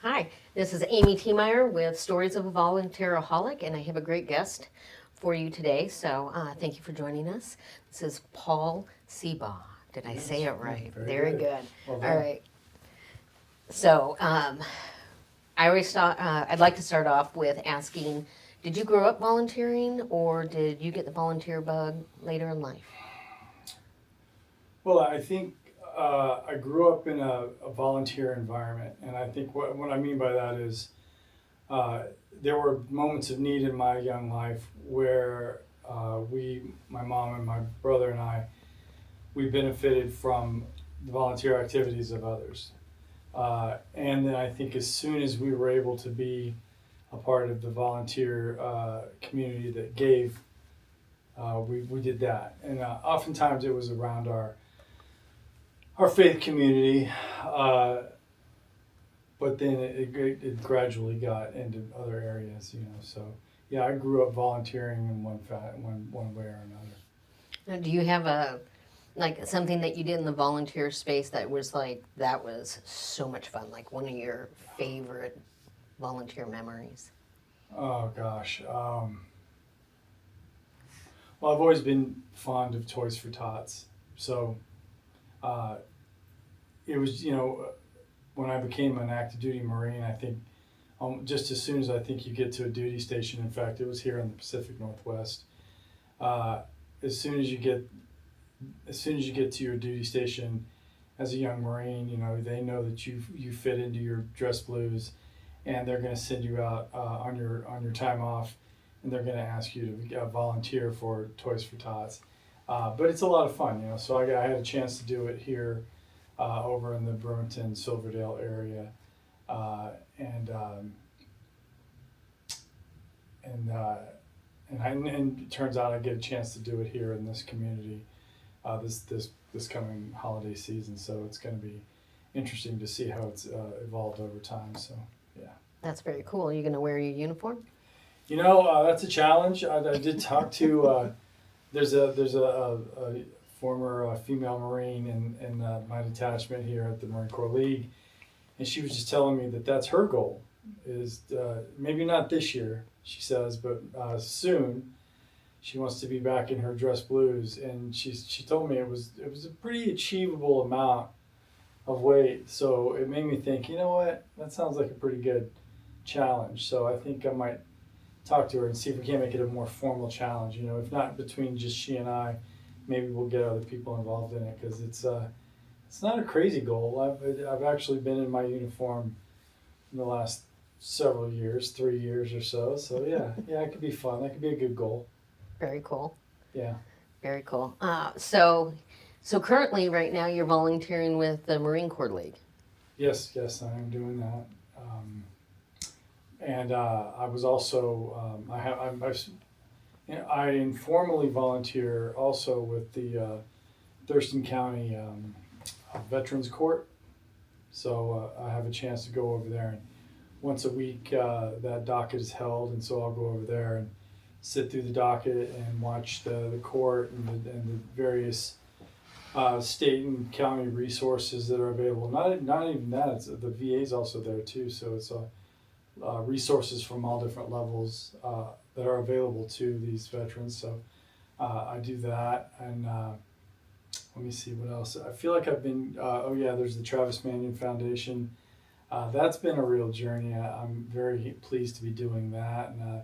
Hi, this is Amy Tiemeyer with Stories of a Volunteeraholic, and I have a great guest for you today. So thank you for joining us. This is Paul Seabaugh. Did I say it right? Very good. Well All done. right. So I always thought I'd like to start off with asking, did you grow up volunteering, or did you get the volunteer bug later in life? Well, I think I grew up in a volunteer environment, and I think what I mean by that is uh, there were moments of need in my young life where my mom and my brother and I, we benefited from the volunteer activities of others. And then I think as soon as we were able to be a part of the volunteer community that gave, we did that. And oftentimes it was around our faith community, uh, but then it gradually got into other areas, you know. So yeah, I grew up volunteering in one way or another. Now, do you have a like something that you did in the volunteer space that was like that was so much fun, like one of your favorite volunteer memories? Oh gosh. Well, I've always been fond of Toys for Tots, so uh, it was, you know, when I became an active duty Marine, I think just as soon as I think you get to a duty station. In fact, it was here in the Pacific Northwest. Uh, as soon as you get as soon as you get to your duty station as a young Marine, you know they know that you fit into your dress blues, and they're going to send you out on your time off, and they're going to ask you to volunteer for Toys for Tots. But it's a lot of fun, you know. So I had a chance to do it here over in the Bremerton Silverdale area, uh, and um, and and it turns out I get a chance to do it here in this community this coming holiday season. So it's going to be interesting to see how it's evolved over time. So yeah, That's very cool. Are you going to wear your uniform? you know that's a challenge. I did talk to there's a former female Marine in my detachment here at the Marine Corps League, and she was just telling me that that's her goal is maybe not this year, she says, but soon she wants to be back in her dress blues, and she told me it was a pretty achievable amount of weight. So it made me think, you know what, that sounds like a pretty good challenge. So I think I might talk to her and see if we can't make it a more formal challenge. You know, if not between just she and I, maybe we'll get other people involved in it because it's not a crazy goal. I've actually been in my uniform in the last several years, 3 years or so. So yeah, it could be fun. That could be a good goal. Very cool. Yeah. Very cool. So currently, right now, you're volunteering with the Marine Corps League. Yes, I am doing that. And I was also I informally volunteer also with the Thurston County Veterans Court. So I have a chance to go over there, and once a week that docket is held, and so I'll go over there and sit through the docket and watch the court and the various state and county resources that are available. Not even that. It's, the VA is also there too. So it's resources from all different levels that are available to these veterans. So I do that, and let me see what else. I feel like I've been. Oh yeah, there's the Travis Manion Foundation. That's been a real journey. I'm very pleased to be doing that, and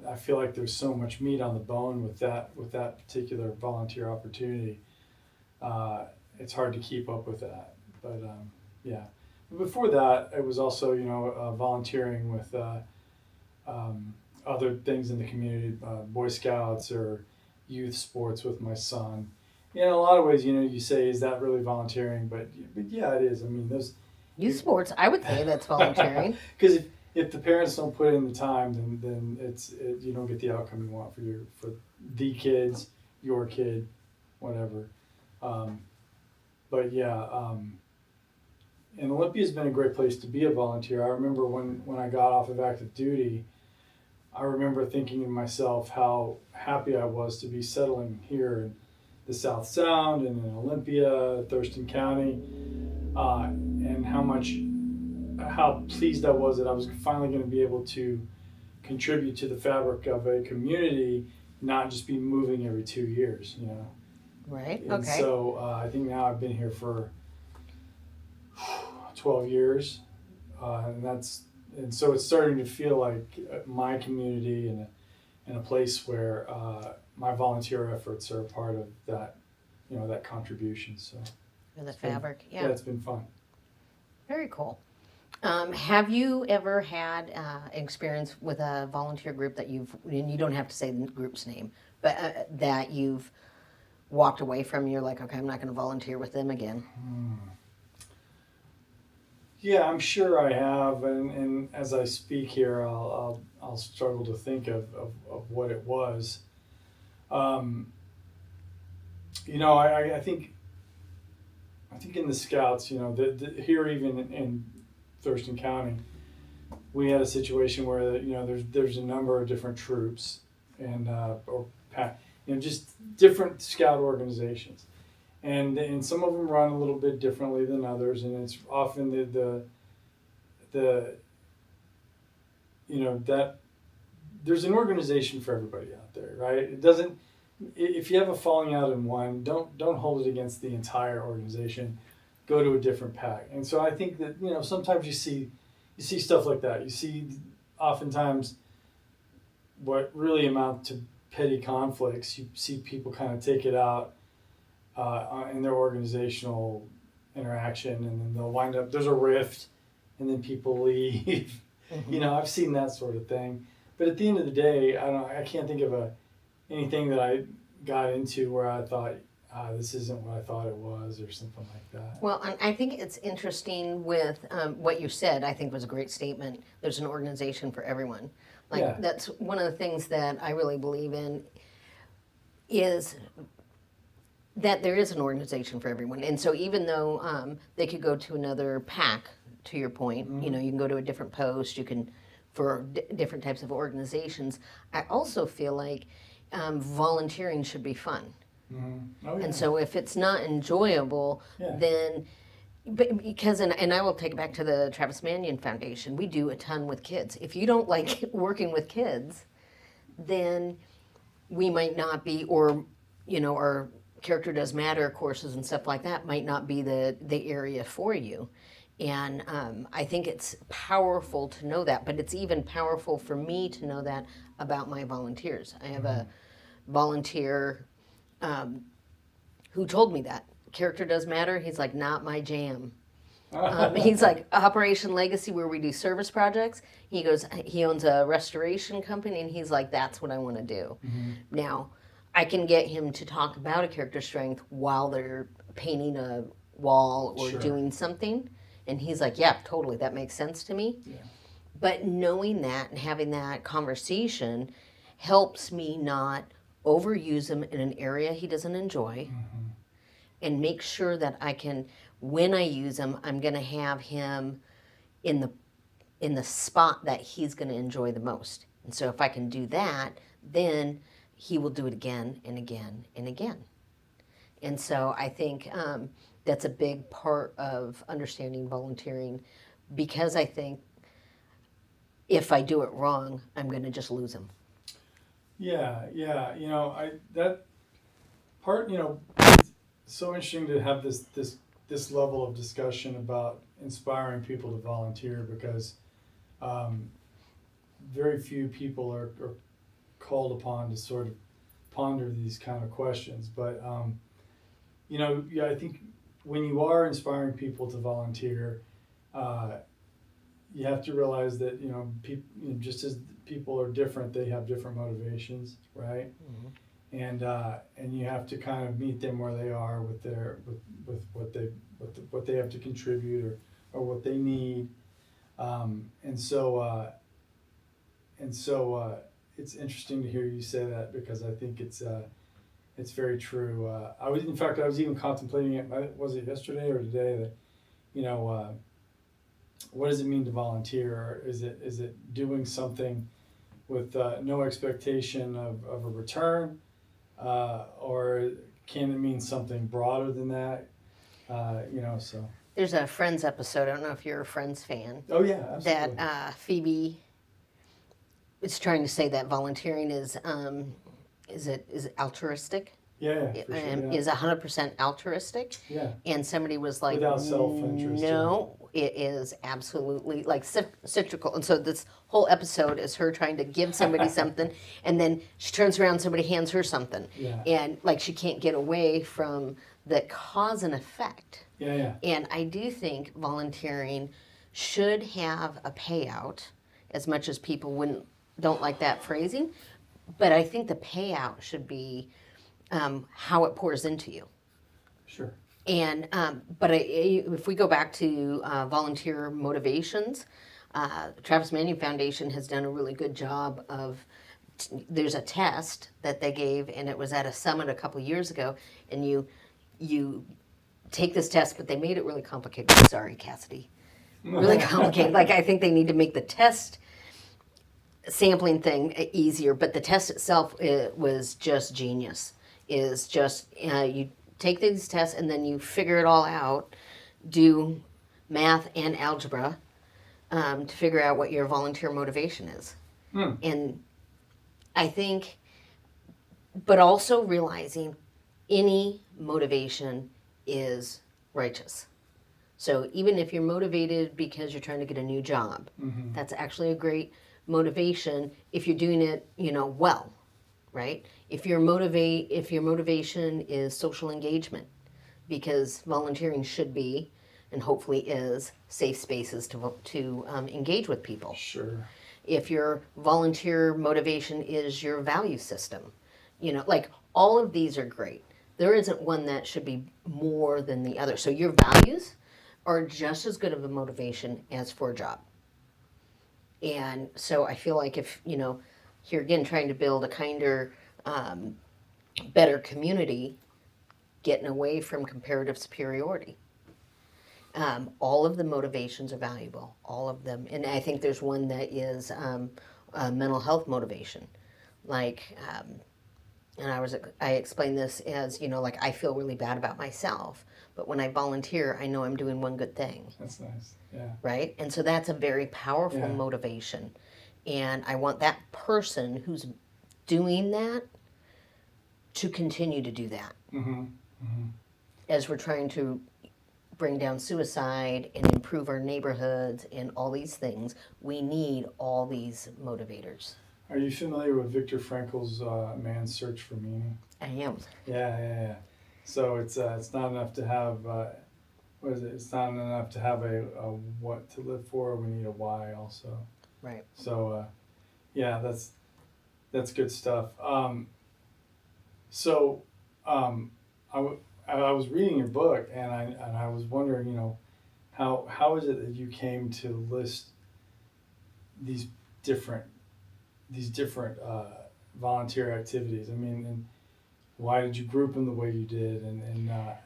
I feel like there's so much meat on the bone with that particular volunteer opportunity. Uh, it's hard to keep up with that, but yeah. Before that, it was also volunteering with other things in the community, Boy Scouts or youth sports with my son. In a lot of ways, you say, is that really volunteering? But yeah, it is. I mean, those Youth sports, I would say that's volunteering. because if the parents don't put in the time, then you don't get the outcome you want for the kids, your kid, whatever. Um, but yeah, and Olympia's been a great place to be a volunteer. I remember when I got off of active duty, I remember thinking to myself how happy I was to be settling here in the South Sound and in Olympia, Thurston County, and how much how pleased I was that I was finally going to be able to contribute to the fabric of a community, not just be moving every 2 years, you know. Right. And Okay. so I think now I've been here for 12 years, and so it's starting to feel like my community and a place where my volunteer efforts are a part of that, you know, that contribution. So For the it's been- fabric. yeah, Yeah. it's been fun. Very cool. Have you ever had experience with a volunteer group that and you don't have to say the group's name, but that you've walked away from? You're like, okay, I'm not going to volunteer with them again. Yeah, I'm sure I have, and as I speak here, I'll struggle to think of what it was. You know, I think in the Scouts, you know, here even in Thurston County, we had a situation where, you know, there's a number of different troops and you know, just different Scout organizations, and some of them run a little bit differently than others, and it's often the you know, that there's an organization for everybody out there, right? It doesn't, if you have a falling out in one, don't hold it against the entire organization. Go to a different pack. And so I think that, you know, sometimes you see stuff like that. You see oftentimes what really amount to petty conflicts. You see people kind of take it out in their organizational interaction, and then they'll wind up, there's a rift, and then people leave. You know, I've seen that sort of thing. But at the end of the day, I can't think of anything that I got into where I thought, this isn't what I thought it was, or something like that. Well, I think it's interesting with what you said. I think was a great statement. There's an organization for everyone. Like Yeah. that's one of the things that I really believe in is that there is an organization for everyone. And so even though they could go to another pack, to your point, you know, you can go to a different post, you can, for different types of organizations. I also feel like volunteering should be fun. Oh, yeah. And so if it's not enjoyable, Yeah. then, because, and I will take it back to the Travis Manion Foundation, we do a ton with kids. If you don't like working with kids, then we might not be, or, you know, our character does matter courses and stuff like that might not be the area for you. And I think it's powerful to know that, but it's even powerful for me to know that about my volunteers. I have a volunteer who told me that character does matter. He's like, not my jam. He's like, Operation Legacy, where we do service projects. He goes, he owns a restoration company, and he's like, that's what I want to do. Now, I can get him to talk about a character strength while they're painting a wall or Sure. doing something. And he's like, yeah, totally, that makes sense to me. Yeah. But knowing that and having that conversation helps me not overuse him in an area he doesn't enjoy, and make sure that I can, when I use him, I'm going to have him in the spot that he's going to enjoy the most. And so if I can do that, then he will do it again and again and again. And so I think that's a big part of understanding volunteering, because I think if I do it wrong, I'm going to just lose him. Yeah, yeah. You know, that part, you know, it's so interesting to have this level of discussion about inspiring people to volunteer, because very few people are called upon to sort of ponder these kind of questions. But you know, yeah, I think when you are inspiring people to volunteer, you have to realize that, you know, just as people are different, they have different motivations, right? And you have to kind of meet them where they are with what they have to contribute or what they need. And so it's interesting to hear you say that, because I think it's very true. I was even contemplating it. Was it yesterday or today that, you know, what does it mean to volunteer? Or is it doing something with no expectation of a return, or can it mean something broader than that? You know, so There's a Friends episode. I don't know if you're a Friends fan. Oh yeah, absolutely. That Phoebe is trying to say that volunteering is it altruistic? Yeah, for sure. Yeah. Is 100% altruistic? Yeah. And somebody was like, Without self-interest. no, it is absolutely like cyclical. And so this whole episode is her trying to give somebody something, and then she turns around, somebody hands her something, Yeah. and like she can't get away from the cause and effect. Yeah, yeah. And I do think volunteering should have a payout, as much as people don't like that phrasing. But I think the payout should be how it pours into you. Sure. And if we go back to volunteer motivations, Travis Manion Foundation has done a really good job of. There's a test that they gave, and it was at a summit a couple years ago, and you take this test, but they made it really complicated. Sorry, Cassidy. Really complicated. Like, I think they need to make the test sampling thing easier, but the test itself, it was just genius. Is just you take these tests and then you figure it all out, do math and algebra to figure out what your volunteer motivation is. And I think, but also realizing any motivation is righteous. So even if you're motivated because you're trying to get a new job, that's actually a great motivation if you're doing it, well, right? If your motivation is social engagement, because volunteering should be, and hopefully is, safe spaces to engage with people. Sure. If your volunteer motivation is your value system, like all of these are great. There isn't one that should be more than the other. So your values are just as good of a motivation as for a job. And so I feel like if, here again, trying to build a kinder, better community, getting away from comparative superiority. All of the motivations are valuable, all of them. And I think there's one that is mental health motivation. Like, and I explained this as, like I feel really bad about myself, but when I volunteer, I know I'm doing one good thing. That's nice. Yeah. Right? And so that's a very powerful Yeah. motivation. And I want that person who's doing that to continue to do that. As we're trying to bring down suicide and improve our neighborhoods and all these things, we need all these motivators. Are you familiar with Viktor Frankl's Man's Search for Meaning? I am. Yeah. So it's not enough to have what is it? It's not enough to have a what to live for. We need a why also. Right. So yeah, that's good stuff. I was reading your book and I was wondering, how is it that you came to list these different volunteer activities? I mean, and why did you group them the way you did? And I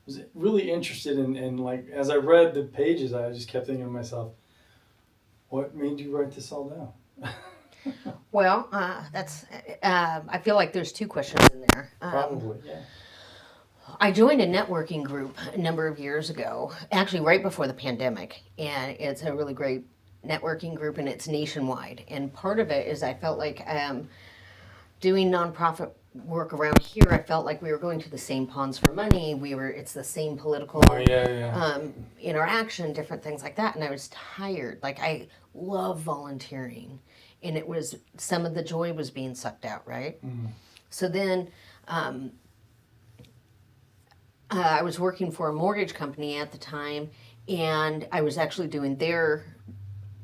was really interested in like, as I read the pages, I just kept thinking to myself, what made you write this all down? Well, I feel like there's two questions in there. Probably, yeah. I joined a networking group a number of years ago, actually right before the pandemic, and it's a really great networking group, and it's nationwide. And part of it is I felt like doing nonprofit work around here, I felt like we were going to the same ponds for money. It's the same political interaction, different things like that. And I was tired. Like, I love volunteering, and it was some of the joy was being sucked out, right? So then I was working for a mortgage company at the time, and I was actually doing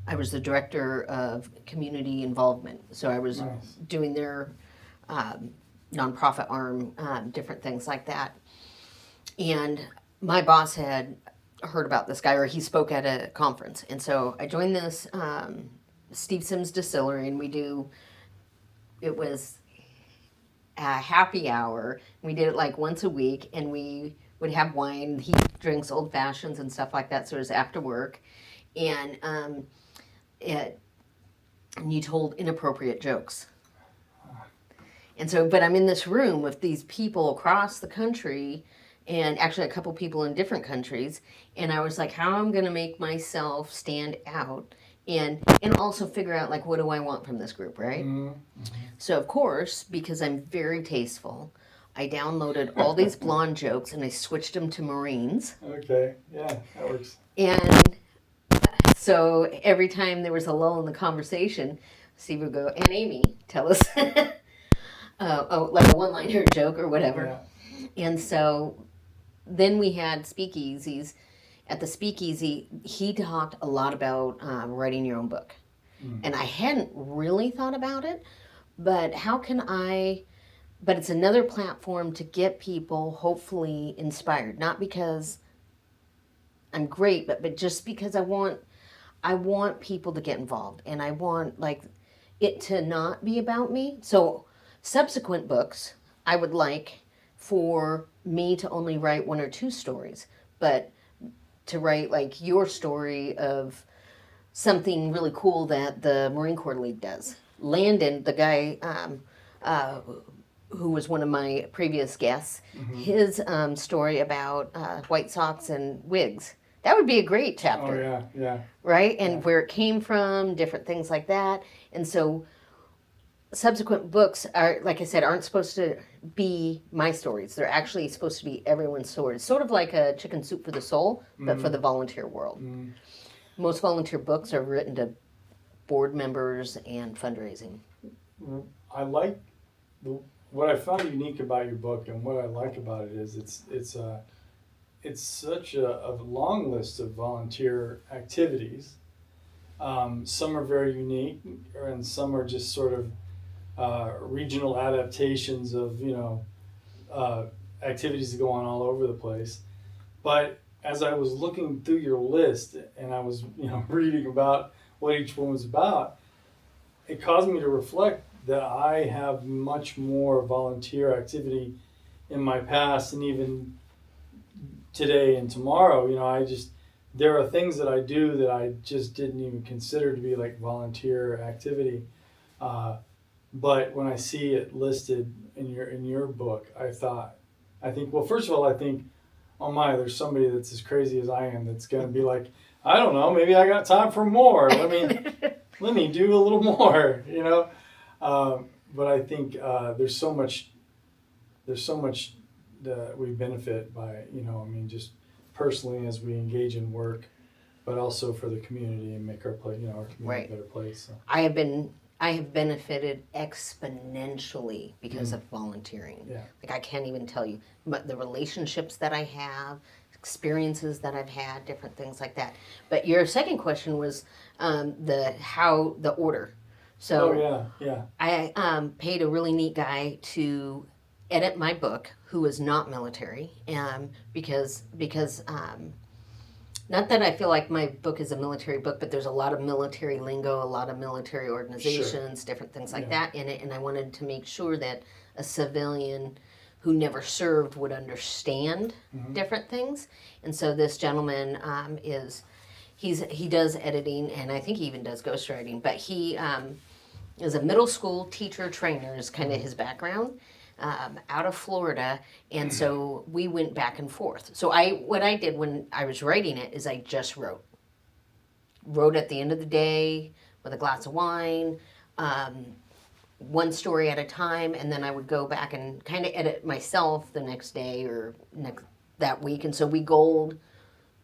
I was the director of community involvement. So I was doing their nonprofit arm, different things like that. And my boss had heard about this guy, or he spoke at a conference. And so I joined this Steve Sims Distillery, and it was a happy hour. We did it like once a week, and we would have wine. He drinks old fashions and stuff like that, so it was after work. And you told inappropriate jokes. And so, but I'm in this room with these people across the country, and actually a couple people in different countries. And I was like, how I'm going to make myself stand out, and also figure out like what do I want from this group, right? So of course, because I'm very tasteful, I downloaded all these blonde jokes and I switched them to Marines. Okay, yeah, that works. And so every time there was a lull in the conversation, Steve would go, and Amy, tell us, like a one-liner joke or whatever. Yeah. And so then we had speakeasies. At the speakeasy, he talked a lot about writing your own book. And I hadn't really thought about it, but but it's another platform to get people hopefully inspired. Not because I'm great, but just because I want people to get involved, and I want like it to not be about me. So subsequent books, I would like for me to only write 1 or 2 stories, but to write like your story of something really cool that the Marine Corps League does. Landon, the guy who was one of my previous guests, his story about White Sox and wigs. That would be a great chapter. Oh, yeah. Right? And where it came from, different things like that. And so subsequent books are, like I said, aren't supposed to be my stories. They're actually supposed to be everyone's stories. Sort of like a Chicken Soup for the Soul, but for the volunteer world. Most volunteer books are written to board members and fundraising. I like what I found unique about your book, and what I like about it is it's such a long list of volunteer activities. Some are very unique, and some are just sort of regional adaptations of activities that go on all over the place. But as I was looking through your list and I was reading about what each one was about, it caused me to reflect that I have much more volunteer activity in my past, and even today and tomorrow. There are things that I do that I just didn't even consider to be like volunteer activity. But when I see it listed in your book, I think, well, first of all, I think, oh my, there's somebody that's as crazy as I am that's going to be like, I don't know, maybe I got time for more. Let me do a little more, But I think there's so much that we benefit by, just personally as we engage in work, but also for the community and make our community a better place. So. I have benefited exponentially because of volunteering. Yeah. Like I can't even tell you, but the relationships that I have, experiences that I've had, different things like that. But your second question was the order. So I paid a really neat guy to edit my book who is not military, because not that I feel like my book is a military book, but there's a lot of military lingo, a lot of military organizations, different things like that in it, and I wanted to make sure that a civilian who never served would understand different things. And so this gentleman he does editing, and I think he even does ghostwriting, but he is a middle school teacher trainer is kind of his background. Out of Florida, and so we went back and forth. So what I did when I was writing it is I just wrote at the end of the day with a glass of wine, one story at a time, and then I would go back and kind of edit myself the next day or that week. And so we goaled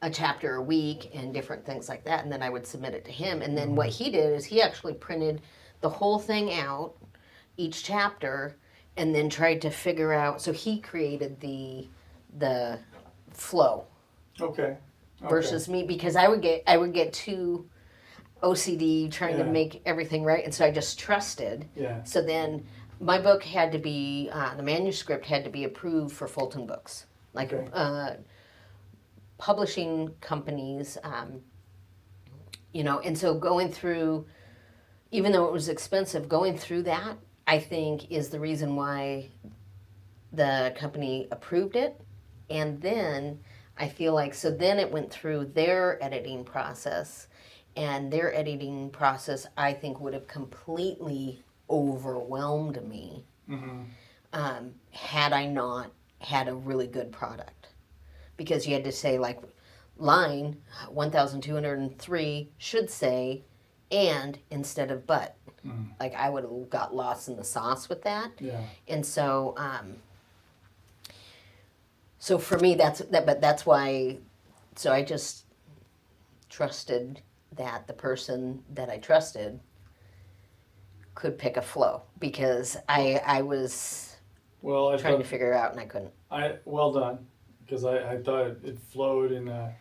a chapter a week and different things like that, and then I would submit it to him. And then what he did is he actually printed the whole thing out, each chapter, and then tried to figure out. So he created the flow. Okay. Versus me, because I would get too OCD trying to make everything right, and so I just trusted. Yeah. So then my book had to be the manuscript had to be approved for Fulton Books, like publishing companies, and so going through, even though it was expensive, going through that, I think, is the reason why the company approved it. And then I feel like, so then it went through their editing process, and their editing process, I think, would have completely overwhelmed me had I not had a really good product. because you had to say like line 1203 should say and instead of but. Like I would have got lost in the sauce with that. Yeah. And so so for me that's why, so I just trusted that the person that I trusted could pick a flow, because I was Well, I trying to thought, figure it out and I couldn't. well done, because I thought it flowed, and I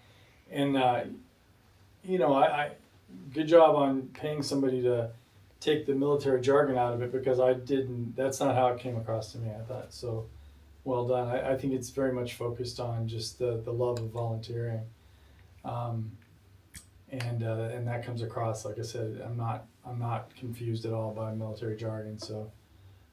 good job on paying somebody to take the military jargon out of it, because I didn't. That's not how it came across to me. I thought so. Well done. I think it's very much focused on just the love of volunteering, and that comes across. Like I said, I'm not confused at all by military jargon. So,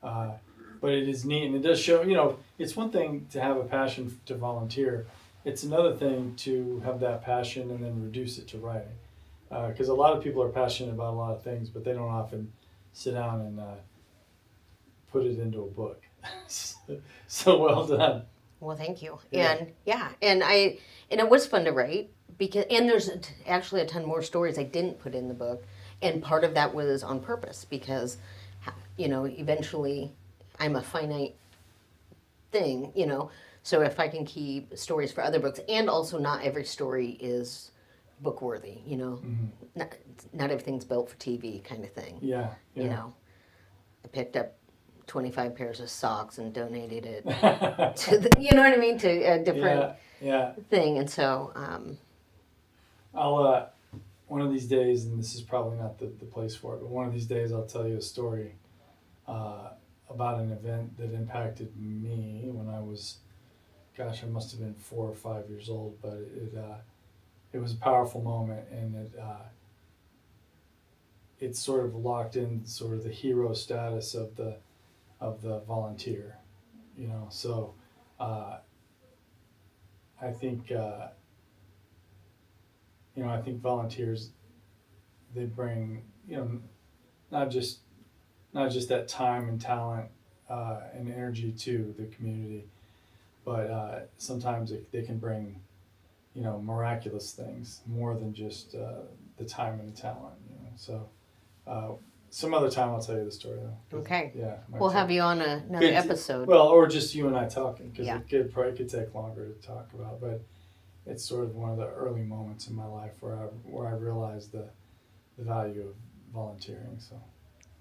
but it is neat, and it does show. It's one thing to have a passion to volunteer. It's another thing to have that passion and then reduce it to writing, because a lot of people are passionate about a lot of things, but they don't often sit down and put it into a book. So well done. Well, thank you. Yeah. And it was fun to write, because there's actually a ton more stories I didn't put in the book, and part of that was on purpose, because eventually I'm a finite thing, so if I can keep stories for other books, and also not every story is book worthy, not everything's built for TV kind of thing. Yeah. I picked up 25 pairs of socks and donated it to to a different thing. And so I'll one of these days, and this is probably not the place for it, but one of these days I'll tell you a story about an event that impacted me when I was, I must have been 4 or 5 years old, but it was a powerful moment, and it sort of locked in sort of the hero status of the volunteer, So I think I think volunteers, they bring not just that time and talent and energy to the community, but sometimes they can bring miraculous things, more than just the time and the talent. So. Some other time I'll tell you the story though. Okay. Yeah. We'll have you on another episode. Well, or just you and I talking, because Yeah. it could take longer to talk about, but it's sort of one of the early moments in my life where I realized the value of volunteering. So.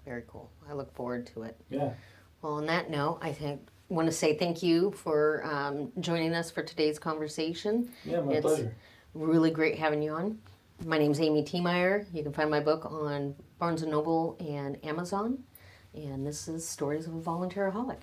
Very cool. I look forward to it. Yeah. Well, on that note, I want to say thank you for joining us for today's conversation. Yeah, my pleasure. Really great having you on. My name's Amy Tiemeyer. You can find my book on Barnes & Noble and Amazon. And this is Stories of a Volunteeraholic.